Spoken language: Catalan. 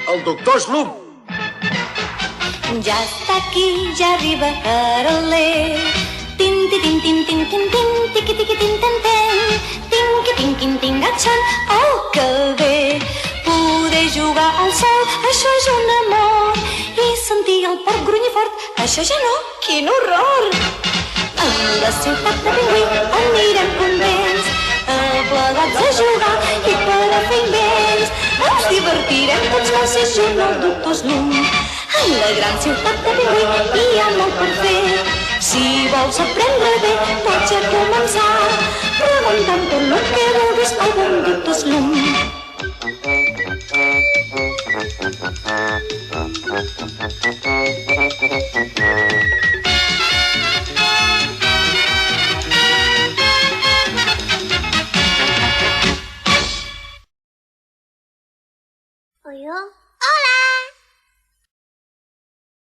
El doctor Slump. Ja està aquí, ja arriba Caroler. Tin, tin, tin, tin, tin, tin, tin, tiqui, tiqui, tin, tin, tin. Tinqui, tinquin, tingatxan, oh, que bé. Poder jugar al sol, això és un amor. I sentir el porc grunyir fort, això ja no, quin horror. En la ciutat de Pingüí anirem contents, plegats a jugar i per a fer invents. Ens divertirem tots gràcies junt al doctor Slump. En la gran ciutat de Pingüí hi ha molt per fer. Si vols aprendre bé, pots ja començar preguntant tot el que vulguis al bon doctor Slump. Oió?